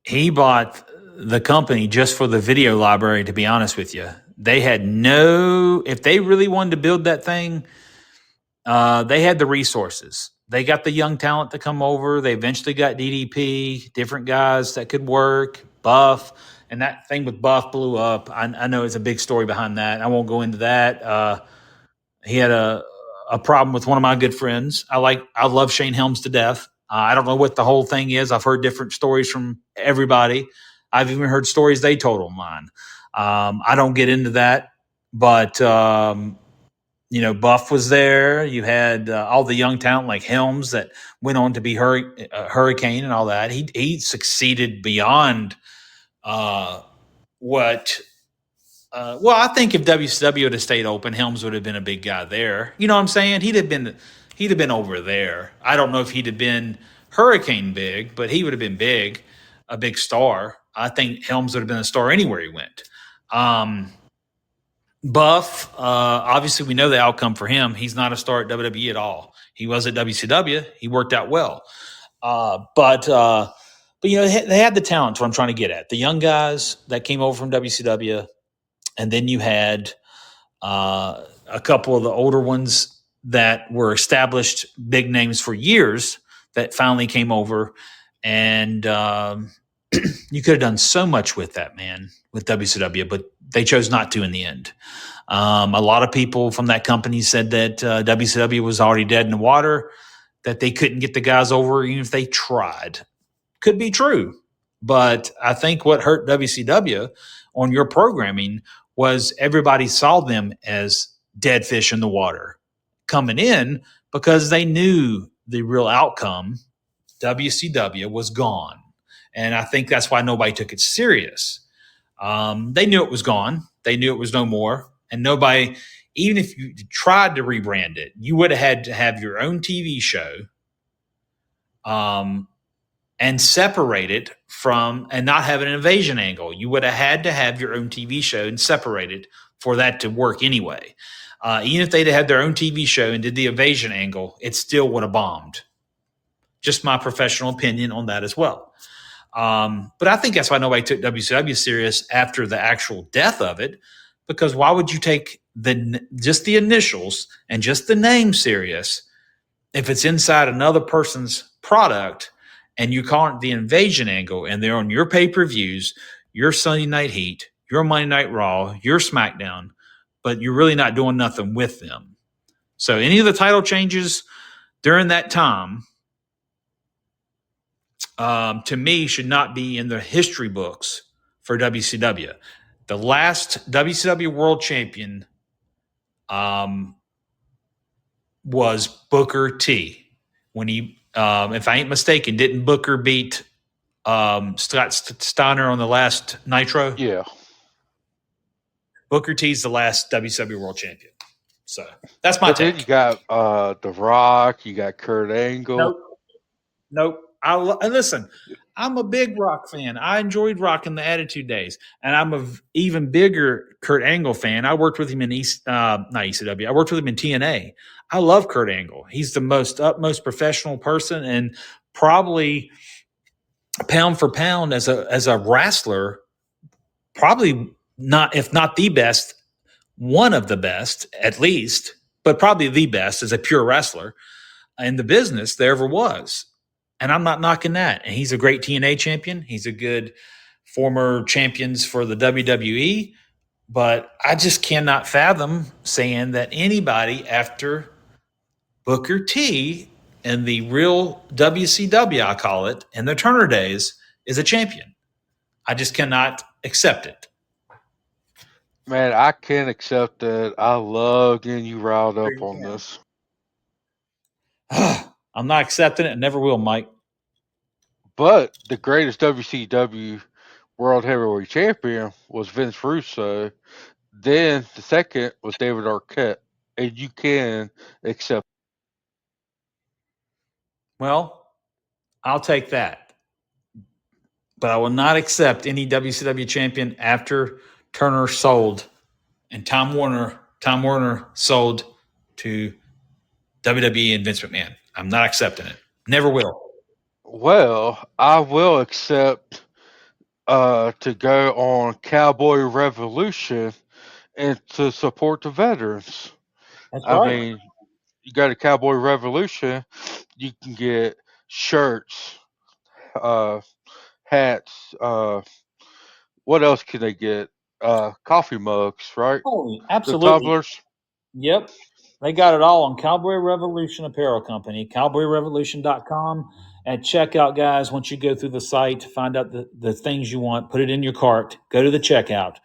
he bought the company just for the video library, to be honest with you. They had no, if they really wanted to build that thing, they had the resources. They got the young talent to come over. They eventually got DDP, different guys that could work, Buff, and that thing with Buff blew up. I know it's a big story behind that. I won't go into that. He had a problem with one of my good friends. I love Shane Helms to death. I don't know what the whole thing is. I've heard different stories from everybody. I've even heard stories they told online. I don't get into that, but Buff was there. You had all the young talent like Helms that went on to be Hurricane and all that. He succeeded beyond uh, what well, I think if WCW would have stayed open, Helms would have been a big guy there. You know what I'm saying? He'd have been over there. I don't know if he'd have been Hurricane big, but he would have been big, a big star. I think Helms would have been a star anywhere he went. Um, Buff, obviously, we know the outcome for him. He's not a star at WWE at all. He was at WCW. He worked out well, but they had the talent. What I'm trying to get at, the young guys that came over from WCW, and then you had a couple of the older ones that were established big names for years that finally came over, and you could have done so much with that, man, with WCW, but they chose not to in the end. A lot of people from that company said that WCW was already dead in the water, that they couldn't get the guys over even if they tried. Could be true. But I think what hurt WCW on your programming was everybody saw them as dead fish in the water coming in because they knew the real outcome. WCW was gone. And I think that's why nobody took it serious. They knew it was gone. They knew it was no more. And nobody, even if you tried to rebrand it, you would have had to have your own TV show, um, and separate it from, and not have an invasion angle. You would have had to have your own TV show and separate it for that to work anyway. Even if they'd had their own TV show and did the invasion angle, it still would have bombed. Just my professional opinion on that as well. But I think that's why nobody took WCW serious after the actual death of it, because why would you take just the initials and just the name serious if it's inside another person's product and you call it the invasion angle and they're on your pay-per-views, your Sunday Night Heat, your Monday Night Raw, your SmackDown, but you're really not doing nothing with them. So any of the title changes during that time, to me, should not be in the history books for WCW. The last WCW World Champion um, was Booker T. When he, if I ain't mistaken, didn't Booker beat Scott Steiner on the last Nitro? Yeah. Booker T's the last WCW World Champion. So that's my But then you take. got The Rock, you got Kurt Angle. Nope. Nope. And listen, I'm a big Rock fan. I enjoyed Rock in the Attitude Days, and I'm a even bigger Kurt Angle fan. I worked with him in not ECW. I worked with him in TNA. I love Kurt Angle. He's the utmost professional person, and probably pound for pound as a wrestler, probably not, if not the best, one of the best at least, but probably the best as a pure wrestler in the business there ever was. And I'm not knocking that. And he's a great TNA champion. He's a good former champions for the WWE. But I just cannot fathom saying that anybody after Booker T in the real WCW, I call it, in the Turner days, is a champion. I just cannot accept it. Man, I can't accept that. I love getting you riled Sure up you on can. this. I'm not accepting it and never will, Mike. But the greatest WCW World Heavyweight Champion was Vince Russo. Then the second was David Arquette. And you can accept. Well, I'll take that. But I will not accept any WCW champion after Turner sold and Tom Warner sold to WWE and Vince McMahon. I'm not accepting it. Never will. Well, I will accept to go on Cowboy Revolution and to support the veterans. That's I right. mean, you go to Cowboy Revolution, you can get shirts, uh, hats. What else can they get? Coffee mugs, right? Oh, The absolutely. tumblers. Yep. They got it all on Cowboy Revolution Apparel Company, cowboyrevolution.com. At checkout, guys, once you go through the site, find out the things you want, put it in your cart, go to the checkout.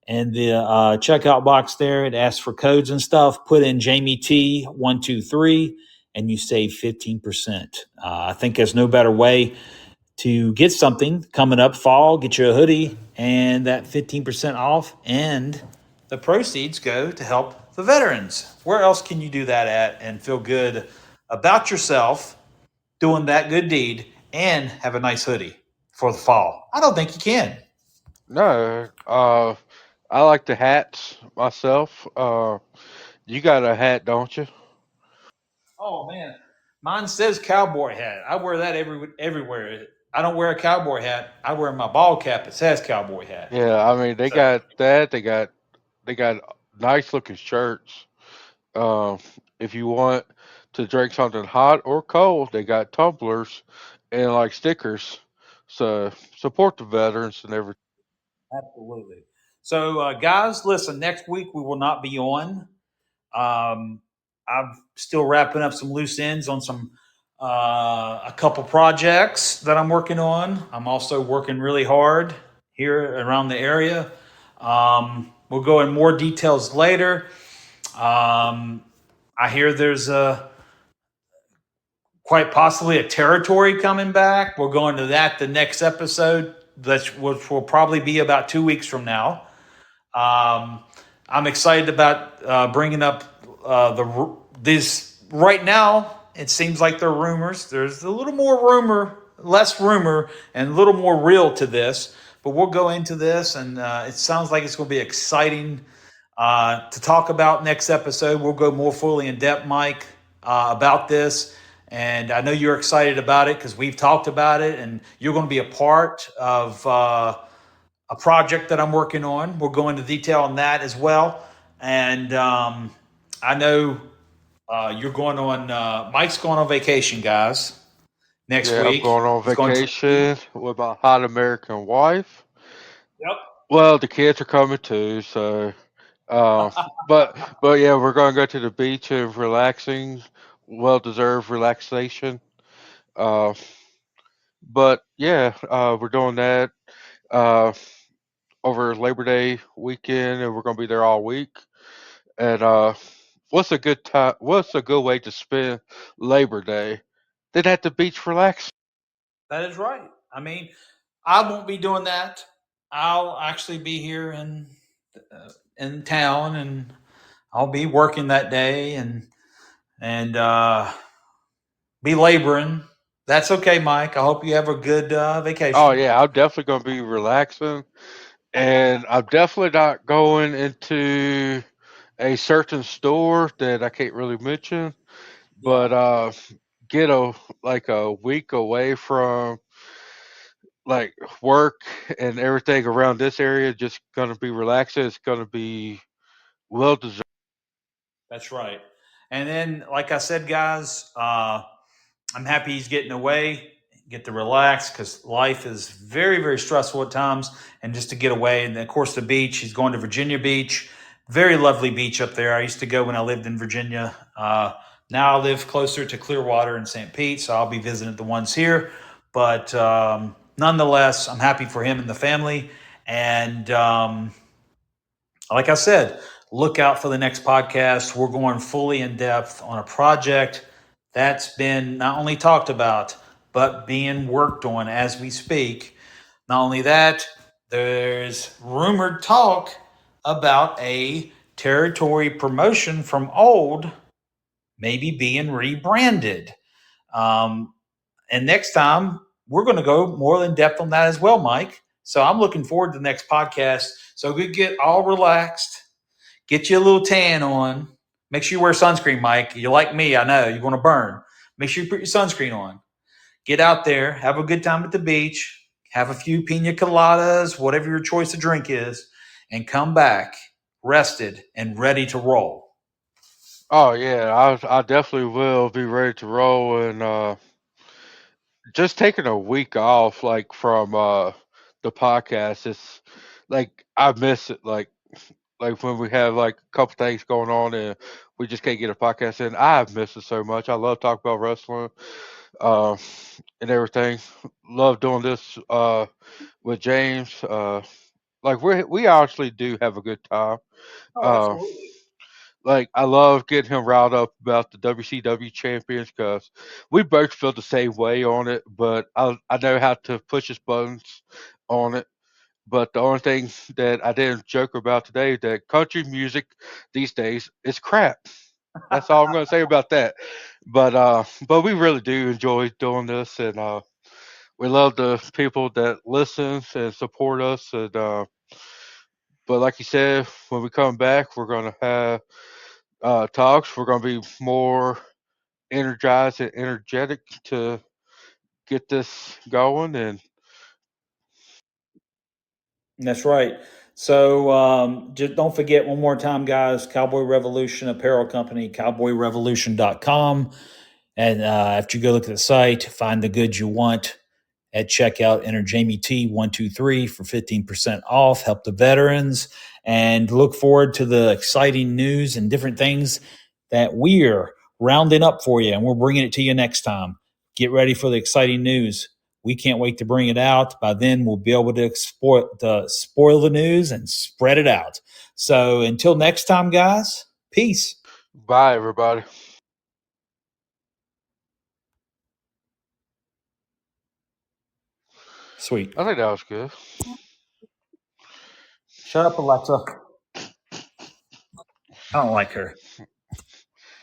And the checkout box there, it asks for codes and stuff. Put in Jamie T123 and you save 15%. I think there's no better way to get something coming up fall, get you a hoodie and that 15% off, and the proceeds go to help the veterans. Where else can you do that at and feel good about yourself doing that good deed and have a nice hoodie for the fall? I don't think you can. No, I like the hats myself. You got a hat, don't you? Oh man, mine says cowboy hat. I wear that everywhere. I don't wear a cowboy hat. I wear my ball cap. It says cowboy hat. Yeah, I mean they So got that. They got nice looking shirts. Um, if you want to drink something hot or cold, they got tumblers and like stickers. So support the veterans and everything. absolutely. So guys, listen. Next week we will not be on. Um, I'm still wrapping up some loose ends on some a couple projects that I'm working on. I'm also working really hard here around the area. We'll go in more details later. Um, I hear there's quite possibly a territory coming back. We'll go into that the next episode, which will probably be about 2 weeks from now. Um, I'm excited about bringing up these right now. It seems like they're rumors. There's a little more rumor, less rumor, and a little more real to this. But we'll go into this, and it sounds like it's going to be exciting to talk about next episode. We'll go more fully in depth, Mike, about this. And I know you're excited about it because we've talked about it, and you're going to be a part of a project that I'm working on. We'll go into detail on that as well. And I know you're going on, Mike's going on vacation, guys, next Yeah, I'm week. going on He's going to vacation with my hot American wife. Yep. Well, the kids are coming too, so uh, but yeah, we're gonna go to the beach and relaxing, well deserved relaxation. Uh, but yeah, we're doing that uh, over Labor Day weekend, and we're gonna be there all week. And what's a good time? What's a good way to spend Labor Day? Then at the beach relax. That is right. I mean, I won't be doing that. I'll actually be here in town, and I'll be working that day and be laboring. That's okay, Mike. I hope you have a good Oh vacation. yeah, I'm definitely gonna be relaxing, and I'm definitely not going into a certain store that I can't really mention, Yeah, but get a week away from like work and everything around this area. Just gonna be relaxing. It's gonna be well deserved. that's right. And then, like I said, guys, I'm happy he's getting away, get to relax because life is very, very stressful at times. And just to get away, and of course, the beach. He's going to Virginia Beach, very lovely beach up there. I used to go when I lived in Virginia Now I live closer to Clearwater and St. Pete, so I'll be visiting the ones here. But nonetheless, I'm happy for him and the family. And like I said, look out for the next podcast. We're going fully in depth on a project that's been not only talked about, but being worked on as we speak. Not only that, there's rumored talk about a territory promotion from old maybe being rebranded. Um, and next time, we're going to go more in depth on that as well, Mike. So I'm looking forward to the next podcast. So we get all relaxed, get you a little tan on. Make sure you wear sunscreen, Mike. You're like me, I know you're going to burn. Make sure you put your sunscreen on. Get out there, have a good time at the beach, have a few pina coladas, whatever your choice of drink is, and come back rested and ready to roll. Oh yeah, I definitely will be ready to roll, and just taking a week off like from the podcast. It's like I miss it. Like when we have like a couple things going on and we just can't get a podcast in. I miss it so much. I love talking about wrestling, uh, and everything. Love doing this with James. Like we actually do have a good time. Oh, Uh, absolutely. like I love getting him riled up about the WCW champions because we both feel the same way on it. But I know how to push his buttons on it. But the only thing that I didn't joke about today that country music these days is crap. That's all I'm going to say about that. But we really do enjoy doing this, and we love the people that listen and support us. And but like you said, when we come back, we're going to have talks. We're going to be more energized and energetic to get this going. And That's right. So just don't forget one more time, guys, Cowboy Revolution Apparel Company, cowboyrevolution.com. And after you go look at the site, find the goods you want at checkout. Enter Jamie T123 for 15% off. Help the veterans and look forward to the exciting news and different things that we're rounding up for you. And we're bringing it to you next time. Get ready for the exciting news. We can't wait to bring it out. By then, we'll be able to spoil the news and spread it out. So until next time, guys, peace. bye, everybody. Sweet. I think that was good. Shut up, Alexa. I don't like her.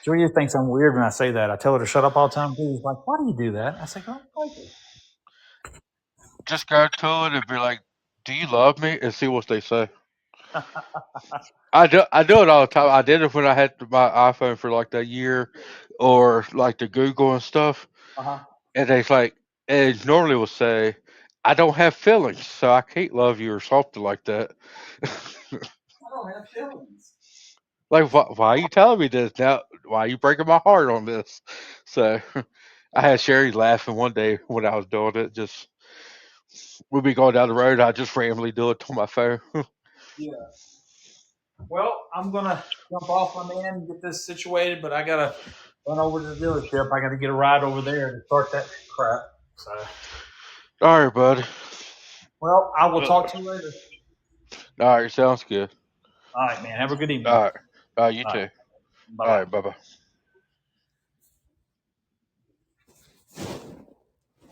Julia thinks I'm weird when I say that. I tell her to shut up all the time. Julie's like, "Why do you do that?" I say, "I don't like Just go to it and be like, "Do you love me?" and see what they say. it." I do it all the time. I did it when I had my iPhone for like that year, or like the Google and stuff. Uh-huh. And they like, and normally will say, "I don't have feelings, so I can't love you" or something like that. I don't have feelings. Like, why are you telling me this now? Why are you breaking my heart on this? So, I had Sherry laughing one day when I was doing it. Just we'd be going down the road. I just randomly do it on my phone. Yeah. Well, I'm gonna jump off my man and get this situated, but I gotta run over to the dealership. I gotta get a ride over there to start that crap. So, All right, bud. well, I will All talk to you later. right, sounds good. All right, man. Have a good All evening. right. All right, you All right. too. Bye All bye. right, bye bye.